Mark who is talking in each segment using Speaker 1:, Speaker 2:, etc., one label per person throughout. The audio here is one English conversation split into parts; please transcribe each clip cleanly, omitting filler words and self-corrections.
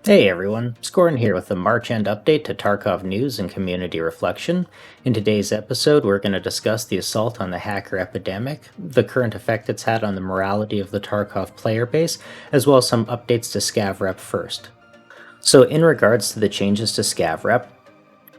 Speaker 1: Hey everyone, Scorn here with a March end update to Tarkov news and community reflection. In today's episode, we're going to discuss the assault on the hacker epidemic, the current effect it's had on the morality of the Tarkov player base, as well as some updates to Scav Rep first. So in regards to the changes to Scav Rep,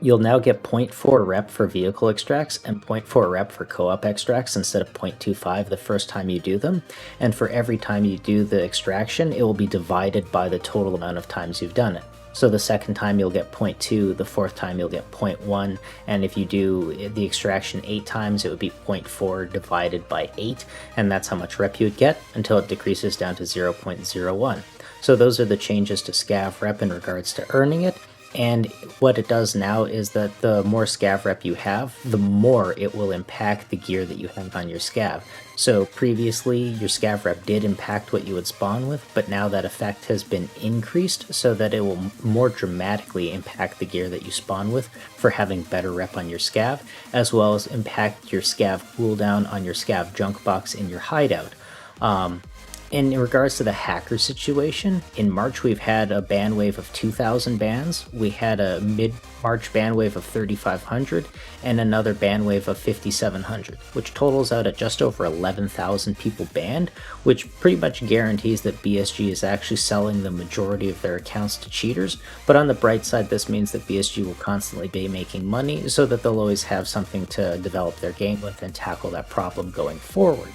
Speaker 1: you'll now get 0.4 rep for vehicle extracts and 0.4 rep for co-op extracts instead of 0.25 the first time you do them. And for every time you do the extraction, it will be divided by the total amount of times you've done it. So the second time you'll get 0.2, the fourth time you'll get 0.1, and if you do the extraction 8 times, it would be 0.4 divided by 8, and that's how much rep you would get until it decreases down to 0.01. So those are the changes to Scav Rep in regards to earning it. And what it does now is that the more Scav Rep you have, the more it will impact the gear that you have on your Scav. So previously, your Scav Rep did impact what you would spawn with, but now that effect has been increased so that it will more dramatically impact the gear that you spawn with for having better rep on your Scav, as well as impact your Scav cooldown on your Scav junk box in your hideout. In regards to the hacker situation, in March we've had a ban wave of 2,000 bans, we had a mid-March ban wave of 3,500, and another ban wave of 5,700, which totals out at just over 11,000 people banned, which pretty much guarantees that BSG is actually selling the majority of their accounts to cheaters. But on the bright side, this means that BSG will constantly be making money, so that they'll always have something to develop their game with and tackle that problem going forward.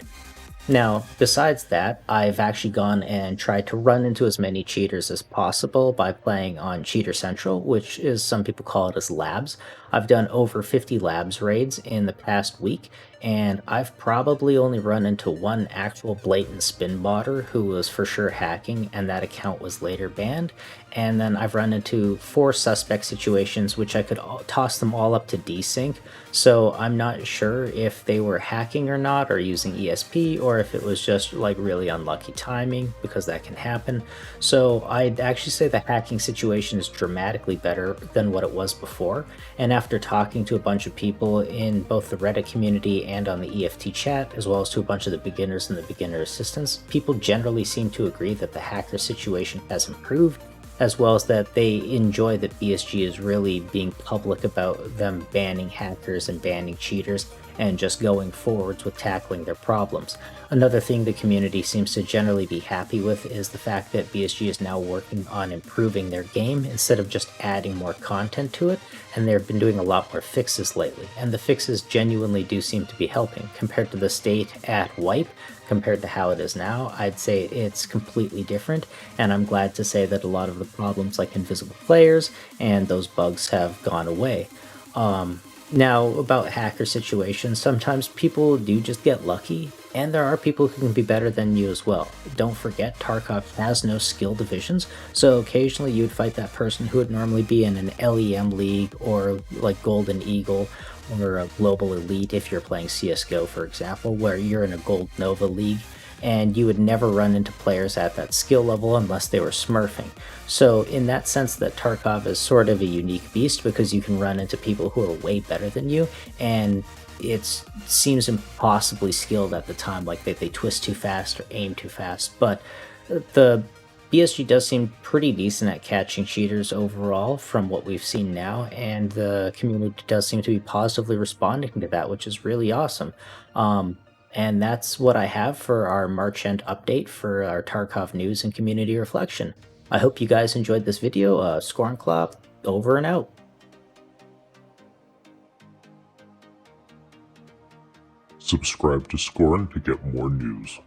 Speaker 1: Now, besides that, I've actually gone and tried to run into as many cheaters as possible by playing on Cheater Central, which is some people call it as labs. I've done over 50 labs raids in the past week, and I've probably only run into one actual blatant spin botter who was for sure hacking, and that account was later banned. And then I've run into 4 suspect situations, which I could toss them all up to desync. So I'm not sure if they were hacking or not, or using ESP, or if it was just like really unlucky timing, because that can happen. So I'd actually say the hacking situation is dramatically better than what it was before. And after talking to a bunch of people in both the Reddit community and on the EFT chat, as well as to a bunch of the beginners and the beginner assistants, people generally seem to agree that the hacker situation has improved, as well as that they enjoy that BSG is really being public about them banning hackers and banning cheaters and just going forwards with tackling their problems. Another thing the community seems to generally be happy with is the fact that BSG is now working on improving their game instead of just adding more content to it, and they've been doing a lot more fixes lately, and the fixes genuinely do seem to be helping. Compared to the state at Wipe, compared to how it is now, I'd say it's completely different, and I'm glad to say that a lot of the problems like invisible players and those bugs have gone away. Now, about hacker situations, sometimes people do just get lucky, and there are people who can be better than you as well. Don't forget, Tarkov has no skill divisions, so occasionally you'd fight that person who would normally be in an LEM league or like Golden Eagle or a Global Elite if you're playing CSGO, for example, where you're in a Gold Nova league, and you would never run into players at that skill level unless they were smurfing. So in that sense, that Tarkov is sort of a unique beast because you can run into people who are way better than you, and it seems impossibly skilled at the time, like they twist too fast or aim too fast. But the BSG does seem pretty decent at catching cheaters overall from what we've seen now, and the community does seem to be positively responding to that, which is really awesome. And that's what I have for our March end update for our Tarkov news and community reflection. I hope you guys enjoyed this video. SkornClaw, over and out.
Speaker 2: Subscribe to Scorn to get more news.